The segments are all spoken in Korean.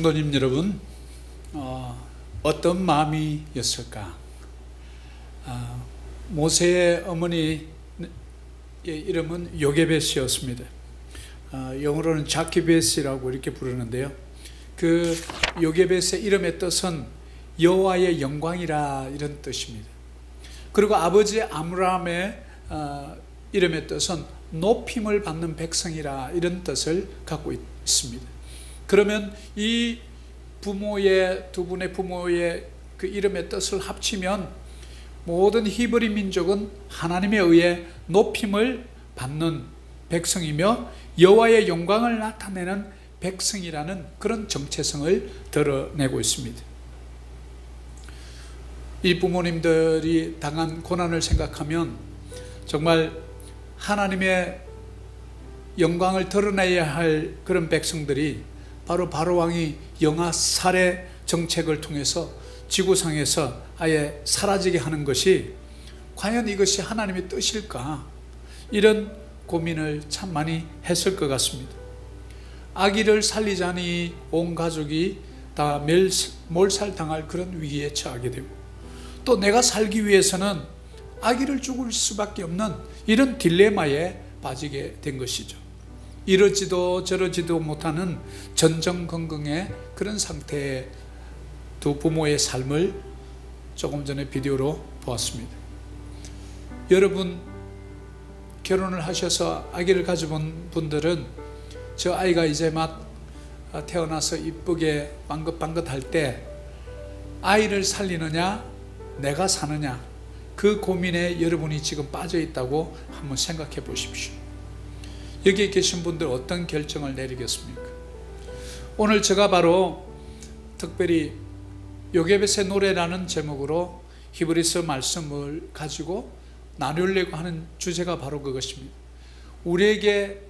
성도님 여러분, 어떤 마음이었을까? 모세의 어머니의 이름은 요게벳이었습니다. 영어로는 자키벳이라고 이렇게 부르는데요, 그 요게벳의 이름의 뜻은 여호와의 영광이라 이런 뜻입니다. 그리고 아버지 아므람의 이름의 뜻은 높임을 받는 백성이라 이런 뜻을 갖고 있습니다. 그러면 이 부모의, 두 분의 부모의 그 이름의 뜻을 합치면 모든 히브리 민족은 하나님에 의해 높임을 받는 백성이며 여호와의 영광을 나타내는 백성이라는 그런 정체성을 드러내고 있습니다. 이 부모님들이 당한 고난을 생각하면 정말 하나님의 영광을 드러내야 할 그런 백성들이 바로 바로왕이 영아 살해 정책을 통해서 지구상에서 아예 사라지게 하는 것이 과연 이것이 하나님의 뜻일까? 이런 고민을 참 많이 했을 것 같습니다. 아기를 살리자니 온 가족이 다 몰살당할 그런 위기에 처하게 되고, 또 내가 살기 위해서는 아기를 죽을 수밖에 없는 이런 딜레마에 빠지게 된 것이죠. 이러지도 저러지도 못하는 전전긍긍의 그런 상태의 두 부모의 삶을 조금 전에 비디오로 보았습니다. 여러분, 결혼을 하셔서 아기를 가져본 분들은 저 아이가 이제 막 태어나서 이쁘게 방긋방긋할 때 아이를 살리느냐 내가 사느냐, 그 고민에 여러분이 지금 빠져 있다고 한번 생각해 보십시오. 여기에 계신 분들 어떤 결정을 내리겠습니까? 오늘 제가 바로 특별히 요게벳의 노래라는 제목으로 히브리서 말씀을 가지고 나누려고 하는 주제가 바로 그것입니다. 우리에게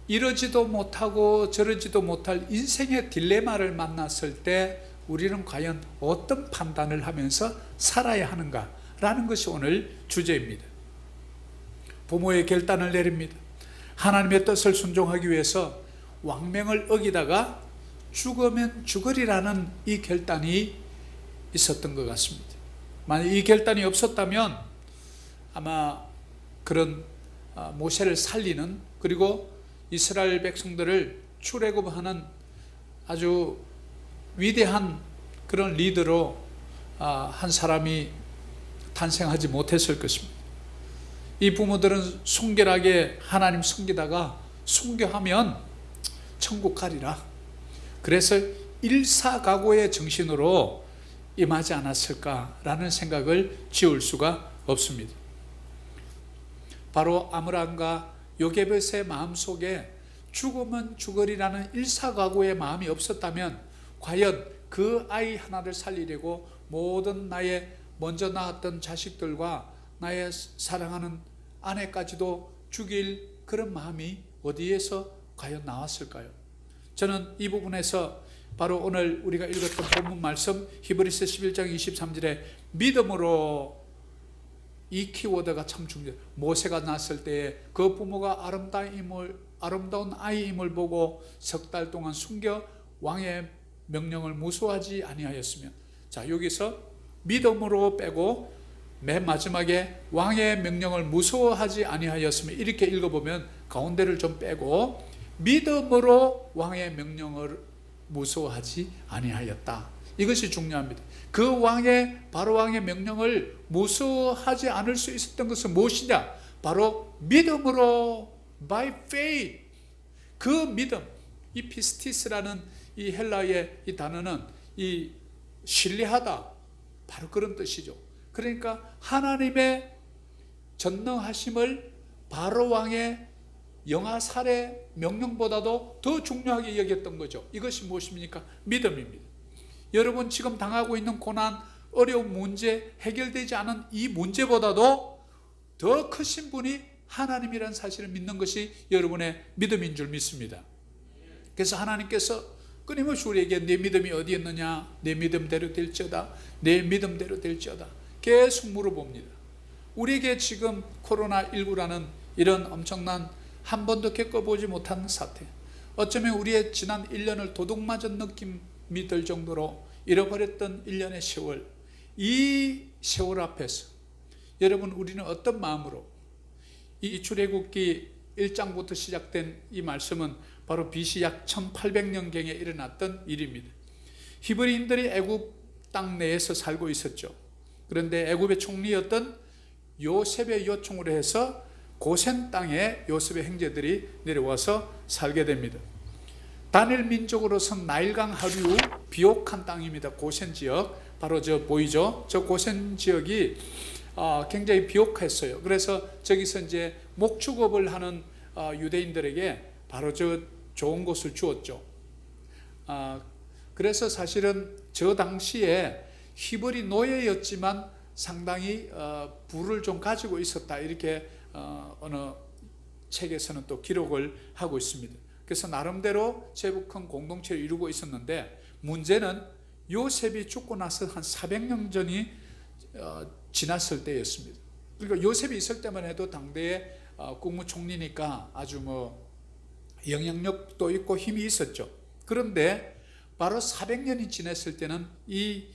이러지도 못하고 저러지도 못할 인생의 딜레마를 만났을 때 우리는 과연 어떤 판단을 하면서 살아야 하는가라는 것이 오늘 주제입니다. 부모의 결단을 내립니다. 하나님의 뜻을 순종하기 위해서 왕명을 어기다가 죽으면 죽으리라는 이 결단이 있었던 것 같습니다. 만약 이 결단이 없었다면 아마 그런 모세를 살리는, 그리고 이스라엘 백성들을 출애굽하는 아주 위대한 그런 리더로 한 사람이 탄생하지 못했을 것입니다. 이 부모들은 순결하게 하나님 섬기다가 순교하면 천국 가리라, 그래서 일사각오의 정신으로 임하지 않았을까라는 생각을 지울 수가 없습니다. 바로 아므람과 요게벳의 마음속에 죽으면 죽으리라는 일사각오의 마음이 없었다면 과연 그 아이 하나를 살리려고 모든 나의 먼저 낳았던 자식들과 나의 사랑하는 아내까지도 죽일 그런 마음이 어디에서 과연 나왔을까요? 저는 이 부분에서 바로 오늘 우리가 읽었던 본문 말씀 히브리서 11장 23절에 믿음으로, 이 키워드가 참 중요해요. 모세가 낳았을 때에 그 부모가 아름다운 아이임을 보고 석 달 동안 숨겨 왕의 명령을 무서워하지 아니하였으면, 자, 여기서 믿음으로 빼고 맨 마지막에 왕의 명령을 무서워하지 아니하였으면, 이렇게 읽어보면 가운데를 좀 빼고 믿음으로 왕의 명령을 무서워하지 아니하였다, 이것이 중요합니다. 그 바로왕의 명령을 무서워하지 않을 수 있었던 것은 무엇이냐? 바로 믿음으로, by faith. 그 믿음, 이 피스티스라는 이 헬라의 이 단어는 이 신뢰하다, 바로 그런 뜻이죠. 그러니까 하나님의 전능하심을 바로왕의 영아 살해 명령보다도 더 중요하게 여겼던 거죠. 이것이 무엇입니까? 믿음입니다. 여러분, 지금 당하고 있는 고난, 어려운 문제, 해결되지 않은 이 문제보다도 더 크신 분이 하나님이라는 사실을 믿는 것이 여러분의 믿음인 줄 믿습니다. 그래서 하나님께서 끊임없이 우리에게 내 믿음이 어디 있느냐, 내 믿음대로 될지어다, 내 믿음대로 될지어다 계속 물어봅니다. 우리에게 지금 코로나19라는 이런 엄청난 한 번도 겪어보지 못한 사태, 어쩌면 우리의 지난 1년을 도둑맞은 느낌이 들 정도로 잃어버렸던 1년의 세월, 이 세월 앞에서 여러분 우리는 어떤 마음으로, 이 출애굽기 1장부터 시작된 이 말씀은 바로 BC 약 1800년경에 일어났던 일입니다. 히브리인들이 애굽 땅 내에서 살고 있었죠. 그런데 애굽의 총리였던 요셉의 요청으로 해서 고센 땅에 요셉의 형제들이 내려와서 살게 됩니다. 다닐 민족으로선 나일강 하류 비옥한 땅입니다. 고센 지역, 바로 저 보이죠? 저 고센 지역이 굉장히 비옥했어요. 그래서 저기서 이제 목축업을 하는 유대인들에게 바로 저 좋은 곳을 주었죠. 그래서 사실은 저 당시에 히브리 노예였지만 상당히 부를 좀 가지고 있었다, 이렇게 어느 책에서는 또 기록을 하고 있습니다. 그래서 나름대로 제복한 공동체를 이루고 있었는데, 문제는 요셉이 죽고 나서 한 400년 전이 지났을 때였습니다. 그러니까 요셉이 있을 때만 해도 당대의 국무총리니까 아주 영향력도 있고 힘이 있었죠. 그런데 바로 400년이 지났을 때는 이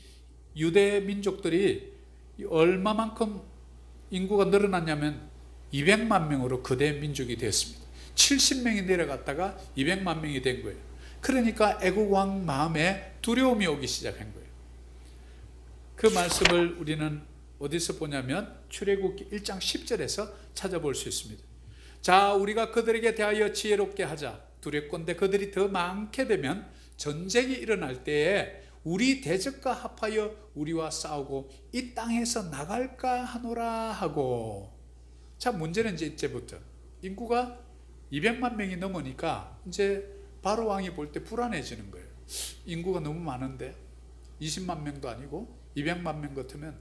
유대 민족들이 얼마만큼 인구가 늘어났냐면 200만 명으로 거대 민족이 되었습니다. 70명이 내려갔다가 200만 명이 된 거예요. 그러니까 애국 왕 마음에 두려움이 오기 시작한 거예요. 그 말씀을 우리는 어디서 보냐면 출애굽기 1장 10절에서 찾아볼 수 있습니다. 자, 우리가 그들에게 대하여 지혜롭게 하자. 두렵건대 그들이 더 많게 되면 전쟁이 일어날 때에 우리 대적과 합하여 우리와 싸우고 이 땅에서 나갈까 하노라 하고. 자, 문제는 이제 이제부터 인구가 200만 명이 넘으니까 이제 바로 왕이 볼 때 불안해지는 거예요. 인구가 너무 많은데 20만 명도 아니고 200만 명 같으면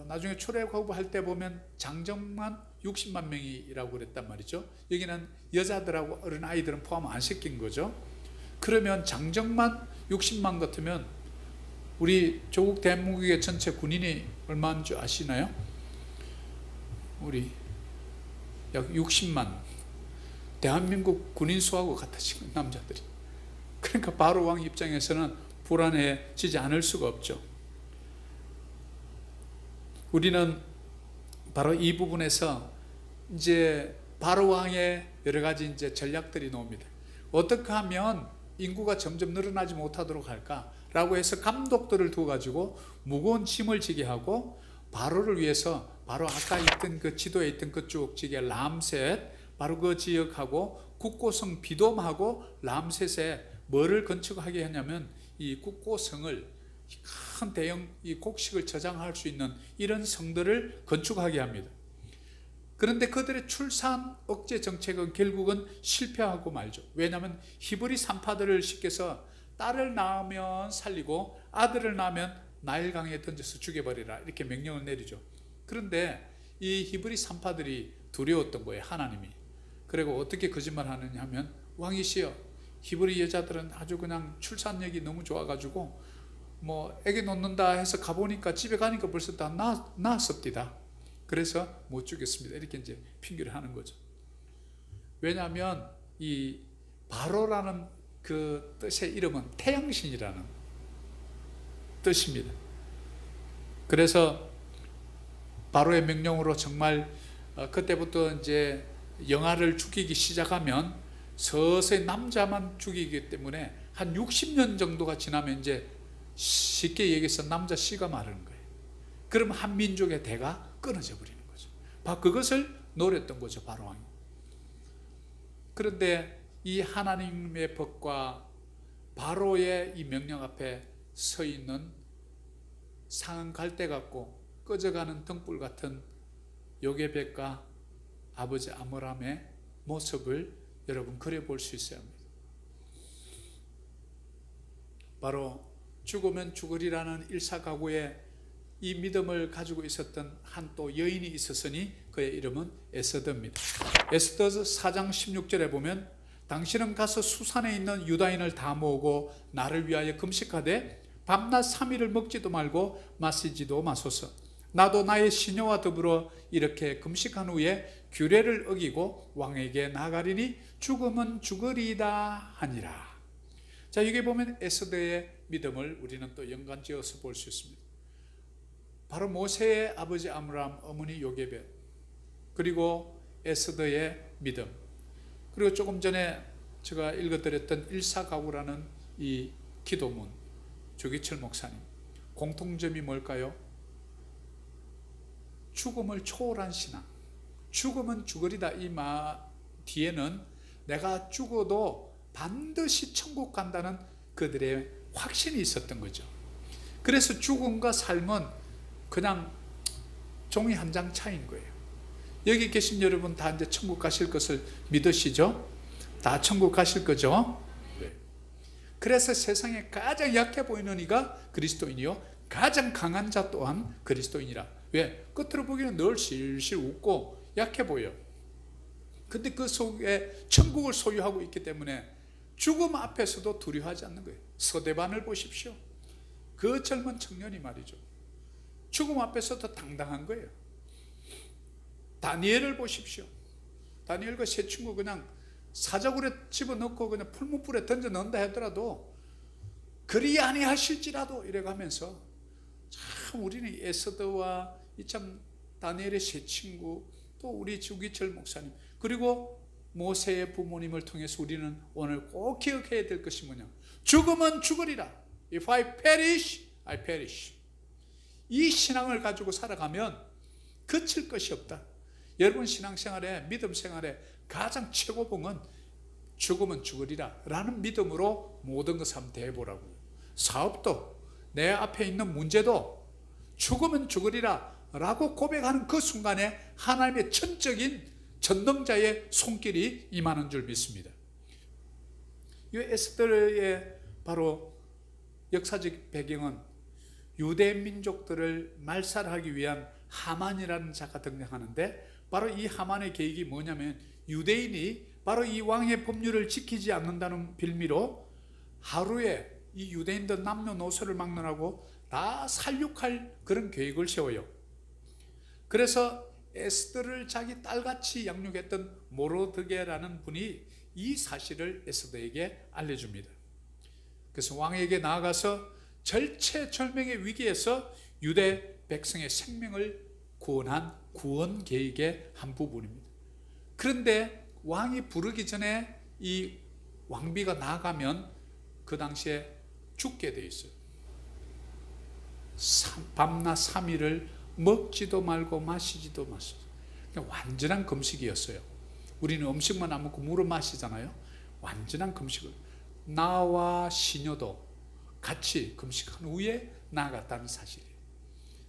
나중에 출애굽할 때 보면 장정만 60만 명이라고 그랬단 말이죠. 여기는 여자들하고 어린 아이들은 포함 안 시킨 거죠. 그러면 장정만 60만 같으면 우리 조국 대한민국의 전체 군인이 얼마인 줄 아시나요? 우리 약 60만, 대한민국 군인 수하고 같아지는 남자들이. 그러니까 바로 왕 입장에서는 불안해지지 않을 수가 없죠. 우리는 바로 이 부분에서 이제 바로 왕의 여러 가지 이제 전략들이 나옵니다. 어떻게 하면 인구가 점점 늘어나지 못하도록 할까라고 해서 감독들을 두어가지고 무거운 짐을 지게 하고, 바로를 위해서 바로 아까 있던 그 지도에 있던 그쪽 지게 람셋, 바로 그 지역하고 국고성 비돔하고 람셋에 뭐를 건축하게 하냐면 이 국고성을, 큰 대형 이 곡식을 저장할 수 있는 이런 성들을 건축하게 합니다. 그런데 그들의 출산 억제 정책은 결국은 실패하고 말죠. 왜냐하면 히브리 산파들을 시켜서 딸을 낳으면 살리고 아들을 낳으면 나일강에 던져서 죽여버리라, 이렇게 명령을 내리죠. 그런데 이 히브리 산파들이 두려웠던 거예요, 하나님이. 그리고 어떻게 거짓말 하느냐 하면, 왕이시여, 히브리 여자들은 아주 그냥 출산력이 너무 좋아가지고 애기 놓는다 해서 가보니까 집에 가니까 벌써 다 낳았습니다. 그래서 못 죽였습니다. 이렇게 이제 핑계를 하는 거죠. 왜냐하면 이 바로라는 그 뜻의 이름은 태양신이라는 뜻입니다. 그래서 바로의 명령으로 정말 그때부터 이제 영아를 죽이기 시작하면 서서히 남자만 죽이기 때문에 한 60년 정도가 지나면 이제 쉽게 얘기해서 남자 씨가 마르는 거예요. 그럼 한 민족의 대가 끊어져 버리는 거죠. 바로 그것을 노렸던 거죠, 바로 왕이. 그런데 이 하나님의 법과 바로의 이 명령 앞에 서 있는 상은 갈대 같고 꺼져가는 등불 같은 요게벳과 아버지 아므람의 모습을 여러분 그려볼 수 있어야 합니다. 바로 죽으면 죽으리라는 일사각오의 이 믿음을 가지고 있었던 한 또 여인이 있었으니 그의 이름은 에스더입니다. 에스더서 4장 16절에 보면, 당신은 가서 수산에 있는 유다인을 다 모으고 나를 위하여 금식하되 밤낮 3일을 먹지도 말고 마시지도 마소서. 나도 나의 시녀와 더불어 이렇게 금식한 후에 규례를 어기고 왕에게 나가리니 죽음은 죽으리이다 하니라. 자, 여기 보면 에스더의 믿음을 우리는 또 연관지어서 볼 수 있습니다. 바로 모세의 아버지 아므람, 어머니 요게벳, 그리고 에스더의 믿음, 그리고 조금 전에 제가 읽어드렸던 일사가구라는 이 기도문, 조기철 목사님, 공통점이 뭘까요? 죽음을 초월한 신앙. 죽음은 죽으리다 이 말 뒤에는 내가 죽어도 반드시 천국 간다는 그들의 확신이 있었던 거죠. 그래서 죽음과 삶은 그냥 종이 한 장 차이인 거예요. 여기 계신 여러분 다 이제 천국 가실 것을 믿으시죠? 다 천국 가실 거죠? 네. 그래서 세상에 가장 약해 보이는 이가 그리스도인이요, 가장 강한 자 또한 그리스도인이라. 왜? 겉으로 보기에는 늘 실실 웃고 약해 보여. 근데 그 속에 천국을 소유하고 있기 때문에 죽음 앞에서도 두려워하지 않는 거예요. 서대반을 보십시오. 그 젊은 청년이 말이죠, 죽음 앞에서도 당당한 거예요. 다니엘을 보십시오. 다니엘과 세 친구 그냥 사자굴에 집어넣고 그냥 풀무불에 던져 넣는다 하더라도 그리 아니하실지라도 이래가면서 참 우리는 에스더와 이참 다니엘의 세 친구, 또 우리 주기철 목사님, 그리고 모세의 부모님을 통해서 우리는 오늘 꼭 기억해야 될 것이 뭐냐? 죽음은 죽으리라. If I perish, I perish. 이 신앙을 가지고 살아가면 그칠 것이 없다. 여러분 신앙생활에, 믿음 생활에 가장 최고봉은 죽으면 죽으리라 라는 믿음으로 모든 것을 한번 대해보라고요. 사업도, 내 앞에 있는 문제도 죽으면 죽으리라 라고 고백하는 그 순간에 하나님의 천적인 전능자의 손길이 임하는 줄 믿습니다. 이 에스더의 바로 역사적 배경은 유대 민족들을 말살하기 위한 하만이라는 자가 등장하는데, 바로 이 하만의 계획이 뭐냐면 유대인이 바로 이 왕의 법률을 지키지 않는다는 빌미로 하루에 이 유대인들 남녀노소를 막론하고 다 살육할 그런 계획을 세워요. 그래서 에스더를 자기 딸같이 양육했던 모르드게라는 분이 이 사실을 에스더에게 알려줍니다. 그래서 왕에게 나아가서 절체절명의 위기에서 유대 백성의 생명을 구원한 구원 계획의 한 부분입니다. 그런데 왕이 부르기 전에 이 왕비가 나가면 그 당시에 죽게 돼 있어요. 밤낮 3일을 먹지도 말고 마시지도 마시죠. 그러니까 완전한 금식이었어요. 우리는 음식만 안 먹고 물을 마시잖아요. 완전한 금식을. 나와 시녀도 같이 금식한 후에 나아갔다는 사실이에요.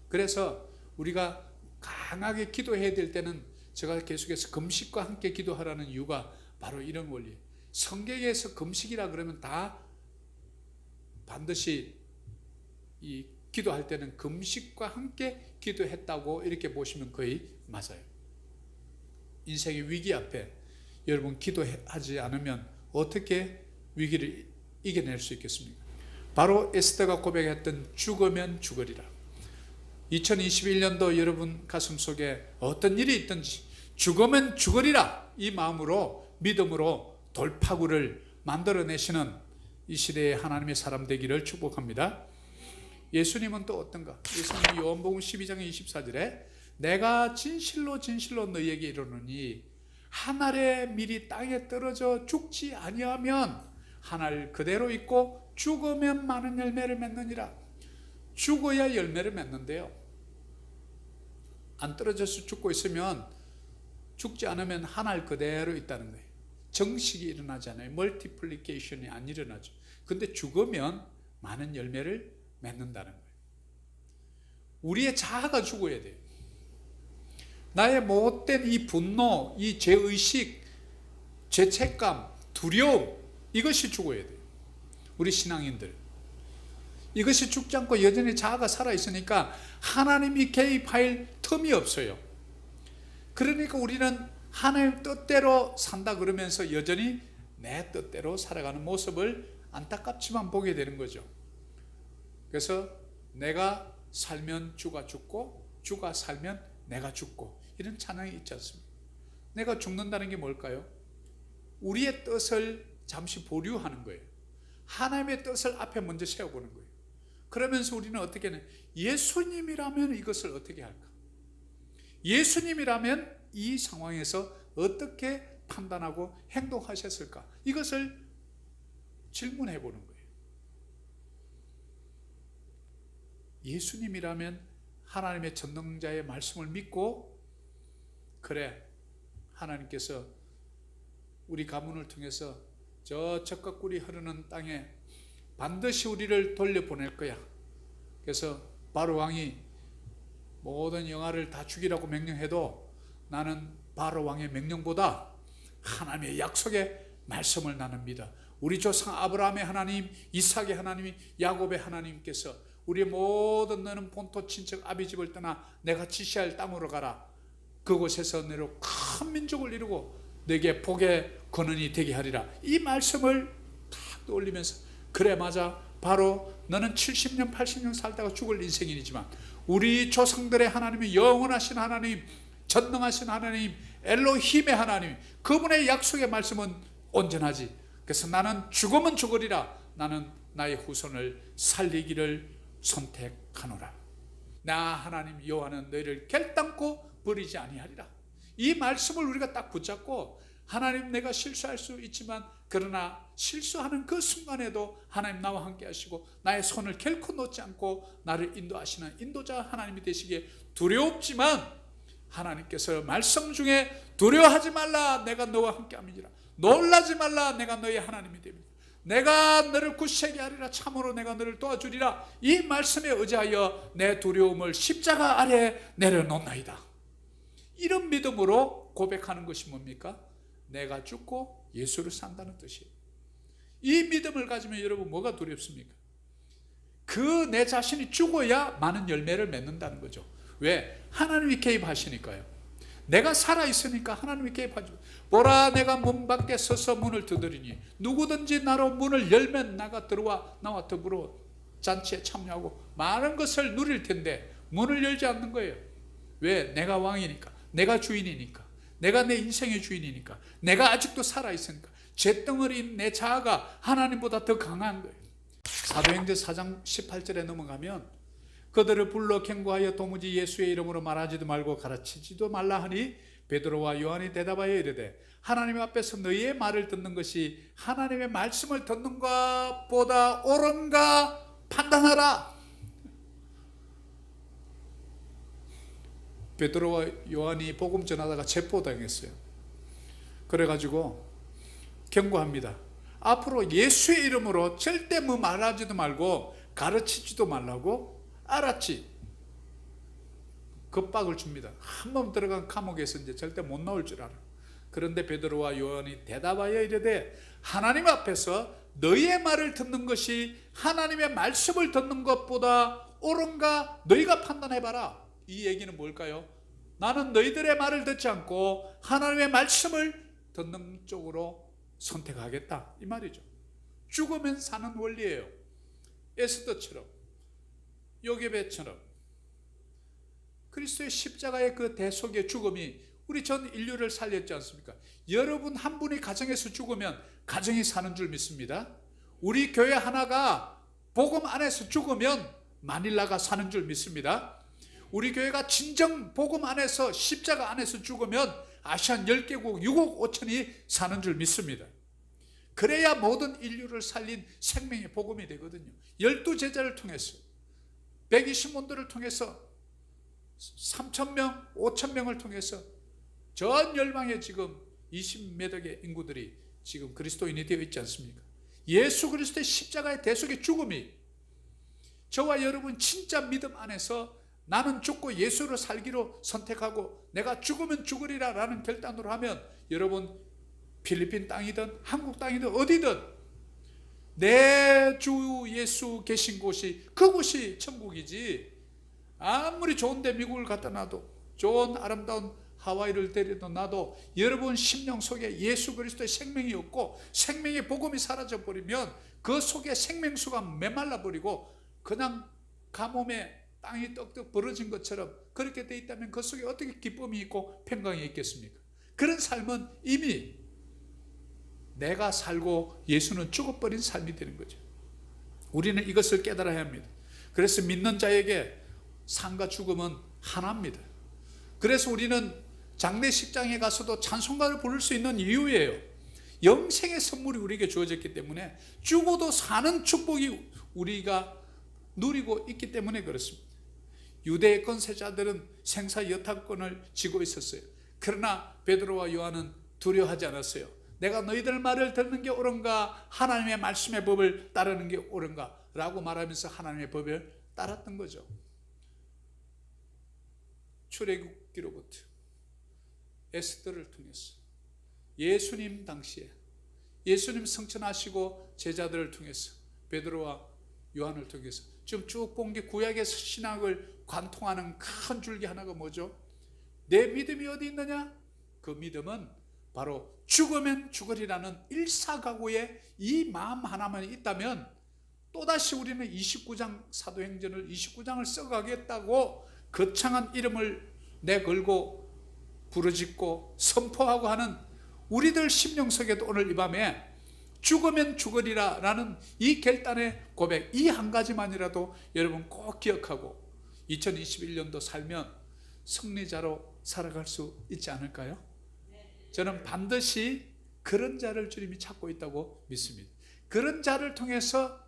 그래서 우리가 강하게 기도해야 될 때는 제가 계속해서 금식과 함께 기도하라는 이유가 바로 이런 원리예요. 성경에서 금식이라 그러면 다 반드시 이 기도할 때는 금식과 함께 기도했다고 이렇게 보시면 거의 맞아요. 인생의 위기 앞에 여러분 기도하지 않으면 어떻게 위기를 이겨낼 수 있겠습니까? 바로 에스더가 고백했던 죽으면 죽으리라. 2021년도 여러분 가슴속에 어떤 일이 있든지 죽으면 죽으리라 이 마음으로, 믿음으로 돌파구를 만들어내시는 이 시대의 하나님의 사람 되기를 축복합니다. 예수님은 또 어떤가? 예수님이 요한복음 12장 24절에 내가 진실로 진실로 너희에게 이르노니 한 알의 밀이 땅에 떨어져 죽지 아니하면 한 알 그대로 있고 죽으면 많은 열매를 맺느니라. 죽어야 열매를 맺는데요, 안 떨어져서 죽고 있으면, 죽지 않으면 한 알 그대로 있다는 거예요. 정식이 일어나지 않아요. 멀티플리케이션이 안 일어나죠. 근데 죽으면 많은 열매를 맺는다는 거예요. 우리의 자아가 죽어야 돼요. 나의 못된 이 분노, 이 죄의식, 죄책감, 두려움, 이것이 죽어야 돼요. 우리 신앙인들 이것이 죽지 않고 여전히 자아가 살아있으니까 하나님이 개입할 틈이 없어요. 그러니까 우리는 하나님 뜻대로 산다 그러면서 여전히 내 뜻대로 살아가는 모습을 안타깝지만 보게 되는 거죠. 그래서 내가 살면 주가 죽고 주가 살면 내가 죽고, 이런 찬양이 있지 않습니까? 내가 죽는다는 게 뭘까요? 우리의 뜻을 잠시 보류하는 거예요. 하나님의 뜻을 앞에 먼저 세워보는 거예요. 그러면서 우리는 어떻게 하냐, 예수님이라면 이것을 어떻게 할까? 예수님이라면 이 상황에서 어떻게 판단하고 행동하셨을까? 이것을 질문해 보는 거예요. 예수님이라면 하나님의 전능자의 말씀을 믿고, 그래, 하나님께서 우리 가문을 통해서 저 적과 꿀이 흐르는 땅에 반드시 우리를 돌려보낼 거야. 그래서 바로 왕이 모든 영아를 다 죽이라고 명령해도 나는 바로 왕의 명령보다 하나님의 약속의 말씀을 나는 믿어. 우리 조상 아브라함의 하나님, 이삭의 하나님, 야곱의 하나님께서 우리의 모든 너는 본토 친척 아비집을 떠나 내가 지시할 땅으로 가라. 그곳에서 너로 큰 민족을 이루고 내게 복의 근원이 되게 하리라. 이 말씀을 탁 떠올리면서, 그래 맞아, 바로 너는 70년 80년 살다가 죽을 인생이지만 우리 조상들의 하나님이 영원하신 하나님, 전능하신 하나님, 엘로힘의 하나님, 그분의 약속의 말씀은 온전하지. 그래서 나는 죽으면 죽으리라. 나는 나의 후손을 살리기를 선택하노라. 나 하나님 여호와는 너희를 결단코 버리지 아니하리라. 이 말씀을 우리가 딱 붙잡고, 하나님 내가 실수할 수 있지만 그러나 실수하는 그 순간에도 하나님 나와 함께 하시고 나의 손을 결코 놓지 않고 나를 인도하시는 인도자 하나님이 되시기에 두렵지만 하나님께서 말씀 중에 두려워하지 말라, 내가 너와 함께 함이니라. 놀라지 말라, 내가 너의 하나님이 됩니다. 내가 너를 굳세게 하리라. 참으로 내가 너를 도와주리라. 이 말씀에 의지하여 내 두려움을 십자가 아래 내려놓나이다. 이런 믿음으로 고백하는 것이 뭡니까? 내가 죽고 예수를 산다는 뜻이에요. 이 믿음을 가지면 여러분 뭐가 두렵습니까? 그 내 자신이 죽어야 많은 열매를 맺는다는 거죠. 왜? 하나님이 개입하시니까요. 내가 살아있으니까 하나님이 개입하죠. 보라, 내가 문 밖에 서서 문을 두드리니 누구든지 나로 문을 열면 나가 들어와 나와 더불어 잔치에 참여하고 많은 것을 누릴 텐데 문을 열지 않는 거예요. 왜? 내가 왕이니까, 내가 주인이니까, 내가 내 인생의 주인이니까, 내가 아직도 살아있으니까, 잿덩어리인 내 자아가 하나님보다 더 강한 거예요. 사도행전 4장 18절에 넘어가면 그들을 불러 경고하여 도무지 예수의 이름으로 말하지도 말고 가르치지도 말라 하니 베드로와 요한이 대답하여 이르되 하나님 앞에서 너희의 말을 듣는 것이 하나님의 말씀을 듣는 것보다 옳은가 판단하라. 베드로와 요한이 복음 전하다가 체포당했어요. 그래가지고 경고합니다. 앞으로 예수의 이름으로 절대 뭐 말하지도 말고 가르치지도 말라고. 알았지? 겁박을 줍니다. 한 번 들어간 감옥에서 이제 절대 못 나올 줄 알아. 그런데 베드로와 요한이 대답하여 이르되 하나님 앞에서 너희의 말을 듣는 것이 하나님의 말씀을 듣는 것보다 옳은가 너희가 판단해봐라. 이 얘기는 뭘까요? 나는 너희들의 말을 듣지 않고 하나님의 말씀을 듣는 쪽으로 선택하겠다, 이 말이죠. 죽으면 사는 원리예요. 에스더처럼, 요게벳처럼 그리스도의 십자가의 그 대속의 죽음이 우리 전 인류를 살렸지 않습니까? 여러분 한 분이 가정에서 죽으면 가정이 사는 줄 믿습니다. 우리 교회 하나가 복음 안에서 죽으면 마닐라가 사는 줄 믿습니다. 우리 교회가 진정 복음 안에서 십자가 안에서 죽으면 아시안 10개국 6억 5천이 사는 줄 믿습니다. 그래야 모든 인류를 살린 생명의 복음이 되거든요. 12제자를 통해서 120문들을 통해서 3,000명 5,000명을 통해서 전 열방에 지금 20몇 억의 인구들이 지금 그리스도인이 되어 있지 않습니까? 예수 그리스도의 십자가의 대속의 죽음이 저와 여러분 진짜 믿음 안에서 나는 죽고 예수로 살기로 선택하고 내가 죽으면 죽으리라 라는 결단으로 하면 여러분 필리핀 땅이든 한국 땅이든 어디든 내 주 예수 계신 곳이 그곳이 천국이지. 아무리 좋은데 미국을 갖다 놔도 좋은 아름다운 하와이를 데려다 놔도 여러분 심령 속에 예수 그리스도의 생명이 없고 생명의 복음이 사라져 버리면 그 속에 생명수가 메말라 버리고 그냥 가뭄에 땅이 떡떡 벌어진 것처럼 그렇게 돼 있다면 그 속에 어떻게 기쁨이 있고 평강이 있겠습니까? 그런 삶은 이미 내가 살고 예수는 죽어버린 삶이 되는 거죠. 우리는 이것을 깨달아야 합니다. 그래서 믿는 자에게 삶과 죽음은 하나입니다. 그래서 우리는 장례식장에 가서도 찬송가를 부를 수 있는 이유예요. 영생의 선물이 우리에게 주어졌기 때문에, 죽어도 사는 축복이 우리가 누리고 있기 때문에 그렇습니다. 유대의 권세자들은 생사 여타권을 쥐고 있었어요. 그러나 베드로와 요한은 두려워하지 않았어요. 내가 너희들 말을 듣는 게 옳은가, 하나님의 말씀의 법을 따르는 게 옳은가 라고 말하면서 하나님의 법을 따랐던 거죠. 출애굽기로부터 에스더를 통해서 예수님 당시에 예수님 성천하시고 제자들을 통해서 베드로와 요한을 통해서 지금 쭉 본 게 구약의 신학을 관통하는 큰 줄기 하나가 뭐죠? 내 믿음이 어디 있느냐? 그 믿음은 바로 죽으면 죽으리라는 일사각오의 이 마음 하나만 있다면, 또다시 우리는 29장 사도행전을 29장을 써가겠다고 거창한 이름을 내걸고 부르짖고 선포하고 하는 우리들 심령 속에도 오늘 이 밤에 죽으면 죽으리라 라는 이 결단의 고백, 이 한 가지만이라도 여러분 꼭 기억하고 2021년도 살면 승리자로 살아갈 수 있지 않을까요? 저는 반드시 그런 자를 주님이 찾고 있다고 믿습니다. 그런 자를 통해서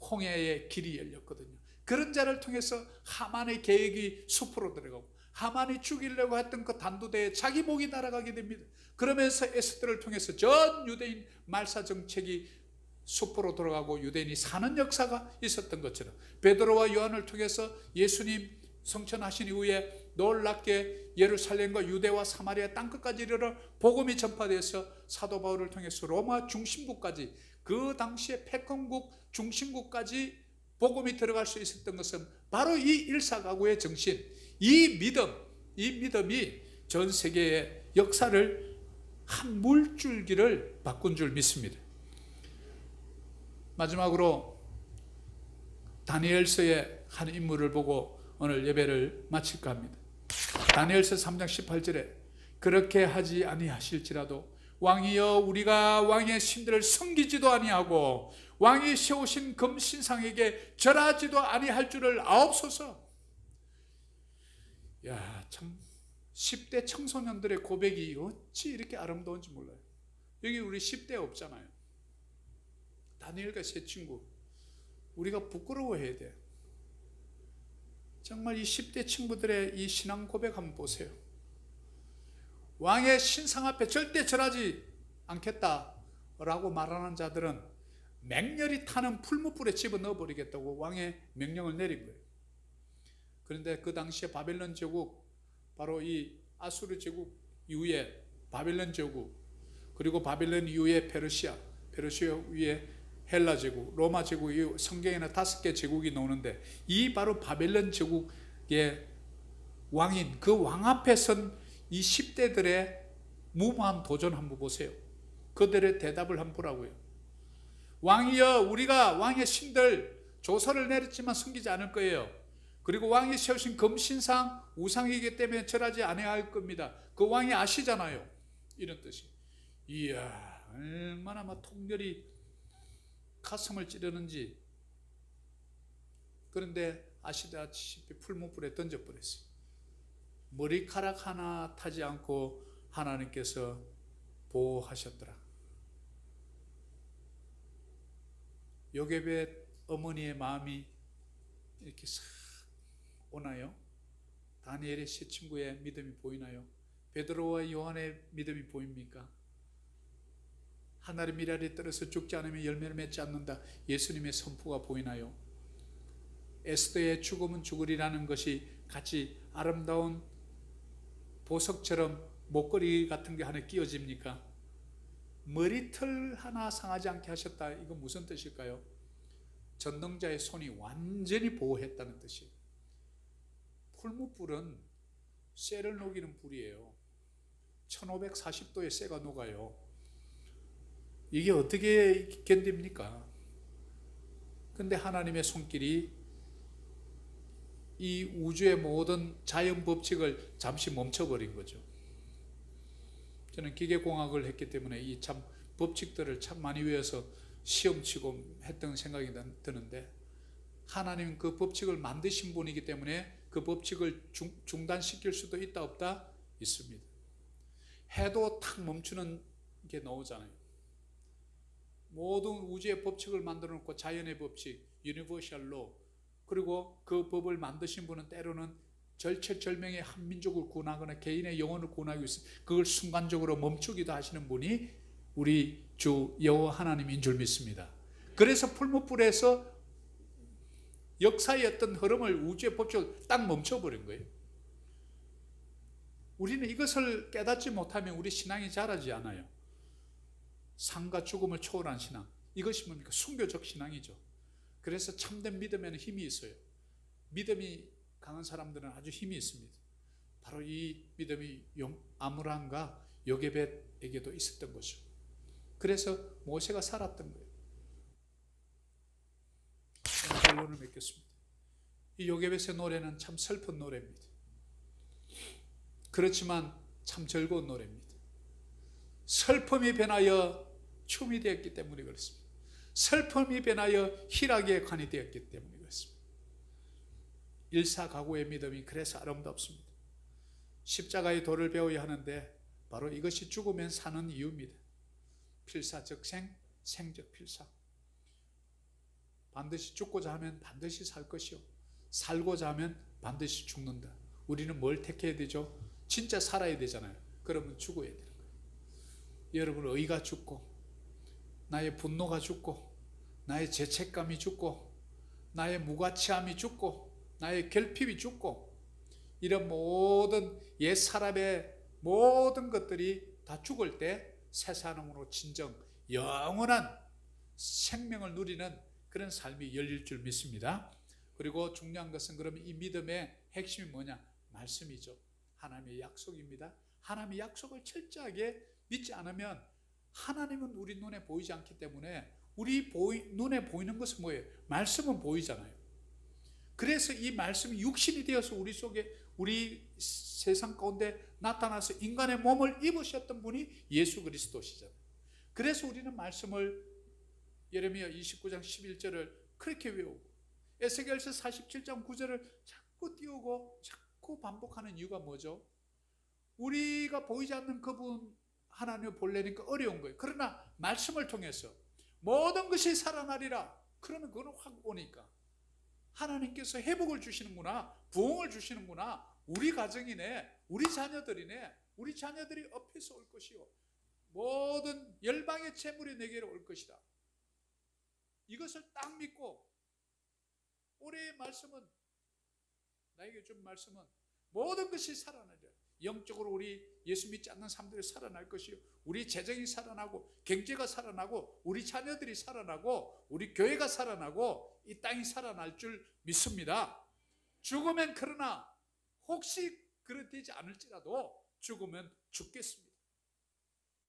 홍해의 길이 열렸거든요. 그런 자를 통해서 하만의 계획이 숲으로 들어가고, 하만이 죽이려고 했던 그 단두대에 자기 목이 날아가게 됩니다. 그러면서 에스더를 통해서 전 유대인 말사 정책이 숲으로 들어가고 유대인이 사는 역사가 있었던 것처럼, 베드로와 요한을 통해서 예수님 성천하신 이후에 놀랍게 예루살렘과 유대와 사마리아 땅끝까지 이르러 복음이 전파되어서 사도 바울을 통해서 로마 중심부까지, 그 당시에 패권국 중심국까지 복음이 들어갈 수 있었던 것은 바로 이 일사각오의 정신, 이 믿음이 전 세계의 역사를 한 물줄기를 바꾼 줄 믿습니다. 마지막으로 다니엘서의 한 인물을 보고 오늘 예배를 마칠까 합니다. 다니엘서 3장 18절에 그렇게 하지 아니하실지라도 왕이여 우리가 왕의 신들을 섬기지도 아니하고 왕이 세우신 금신상에게 절하지도 아니할 줄을 아옵소서. 야, 참 10대 청소년들의 고백이 어찌 이렇게 아름다운지 몰라요. 여기 우리 10대 없잖아요. 다니엘과 세 친구, 우리가 부끄러워해야 돼. 정말 이 10대 친구들의 이 신앙 고백 한번 보세요. 왕의 신상 앞에 절대 절하지 않겠다라고 말하는 자들은 맹렬히 타는 풀무불에 집어넣어 버리겠다고 왕의 명령을 내린 거예요. 그런데 그 당시에 바벨론 제국, 바로 이 아수르 제국 이후에 바벨론 제국, 그리고 바벨론 이후에 페르시아 위에 헬라 제국, 로마 제국, 이 성경에는 5개 제국이 나오는데, 이 바로 바벨론 제국의 왕인 그 왕 앞에 선 이 10대들의 무모한 도전 한번 보세요. 그들의 대답을 한번 보라고요. 왕이여 우리가 왕의 신들 조서를 내렸지만 섬기지 않을 거예요. 그리고 왕이 세우신 금신상 우상이기 때문에 절하지 아니할 겁니다. 그 왕이 아시잖아요. 이런 뜻이. 이야, 얼마나 막 통렬히 가슴을 찌르는지. 그런데 아시다시피 풀무불에 던져버렸어요. 머리카락 하나 타지 않고 하나님께서 보호하셨더라. 요셉의 어머니의 마음이 이렇게 싹 오나요? 다니엘의 세 친구의 믿음이 보이나요? 베드로와 요한의 믿음이 보입니까? 하늘의 미랄이 떨어서 죽지 않으면 열매를 맺지 않는다, 예수님의 선포가 보이나요? 에스더의 죽으면 죽으리라는 것이 같이 아름다운 보석처럼 목걸이 같은 게 하나 끼워집니까? 머리털 하나 상하지 않게 하셨다, 이건 무슨 뜻일까요? 전능자의 손이 완전히 보호했다는 뜻이에요. 풀무불은 쇠를 녹이는 불이에요. 1540도에 쇠가 녹아요. 이게 어떻게 견딥니까? 근데 하나님의 손길이 이 우주의 모든 자연 법칙을 잠시 멈춰버린 거죠. 저는 기계공학을 했기 때문에 이 참 법칙들을 참 많이 외워서 시험치고 했던 생각이 드는데, 하나님 그 법칙을 만드신 분이기 때문에 그 법칙을 중단시킬 수도 있다 없다? 있습니다. 해도 탁 멈추는 게 나오잖아요. 모든 우주의 법칙을 만들어 놓고, 자연의 법칙, 유니버셜 로, 그리고 그 법을 만드신 분은 때로는 절체절명의 한 민족을 구원하거나 개인의 영혼을 구원하기 위해서 그걸 순간적으로 멈추기도 하시는 분이 우리 주 여호와 하나님인 줄 믿습니다. 그래서 풀무불에서 역사의 어떤 흐름을, 우주의 법칙을 딱 멈춰버린 거예요. 우리는 이것을 깨닫지 못하면 우리 신앙이 자라지 않아요. 삶과 죽음을 초월한 신앙, 이것이 뭡니까? 순교적 신앙이죠. 그래서 참된 믿음에는 힘이 있어요. 믿음이 강한 사람들은 아주 힘이 있습니다. 바로 이 믿음이 아므람과 요게벳에게도 있었던 것이죠. 그래서 모세가 살았던 거예요. 저는 결론을 맺겠습니다. 이 요게벳의 노래는 참 슬픈 노래입니다. 그렇지만 참 즐거운 노래입니다. 슬픔이 변하여 춤이 되었기 때문에 그렇습니다. 슬픔이 변하여 희락의 관이 되었기 때문에 그렇습니다. 일사각오의 믿음이 그래서 아름답습니다. 십자가의 도를 배워야 하는데 바로 이것이 죽으면 사는 이유입니다. 필사적생, 생적필사. 반드시 죽고자 하면 반드시 살 것이요, 살고자 하면 반드시 죽는다. 우리는 뭘 택해야 되죠? 진짜 살아야 되잖아요. 그러면 죽어야 되는 거예요. 여러분, 의가 죽고, 나의 분노가 죽고, 나의 죄책감이 죽고, 나의 무가치함이 죽고, 나의 결핍이 죽고, 이런 모든 옛 사람의 모든 것들이 다 죽을 때 새 사람으로 진정 영원한 생명을 누리는 그런 삶이 열릴 줄 믿습니다. 그리고 중요한 것은 그러면 이 믿음의 핵심이 뭐냐? 말씀이죠. 하나님의 약속입니다. 하나님의 약속을 철저하게 믿지 않으면, 하나님은 우리 눈에 보이지 않기 때문에 우리 눈에 보이는 것은 뭐예요? 말씀은 보이잖아요. 그래서 이 말씀이 육신이 되어서 우리 속에, 우리 세상 가운데 나타나서 인간의 몸을 입으셨던 분이 예수 그리스도시잖아요. 그래서 우리는 말씀을, 예레미야 29장 11절을 그렇게 외우고, 에스겔서 47장 9절을 자꾸 띄우고 자꾸 반복하는 이유가 뭐죠? 우리가 보이지 않는 그분 하나님을 보려니까 어려운 거예요. 그러나 말씀을 통해서 모든 것이 살아나리라, 그러면 그건 확 오니까 하나님께서 회복을 주시는구나, 부흥을 주시는구나, 우리 가정이네, 우리 자녀들이네, 우리 자녀들이 업해서 올 것이요, 모든 열방의 재물이 내게로 올 것이다. 이것을 딱 믿고, 올해의 말씀은, 나에게 준 말씀은 모든 것이 살아나리라. 영적으로 우리 예수 믿지 않는 사람들이 살아날 것이요, 우리 재정이 살아나고, 경제가 살아나고, 우리 자녀들이 살아나고, 우리 교회가 살아나고, 이 땅이 살아날 줄 믿습니다. 죽으면, 그러나 혹시 그렇게 되지 않을지라도 죽으면 죽겠습니다.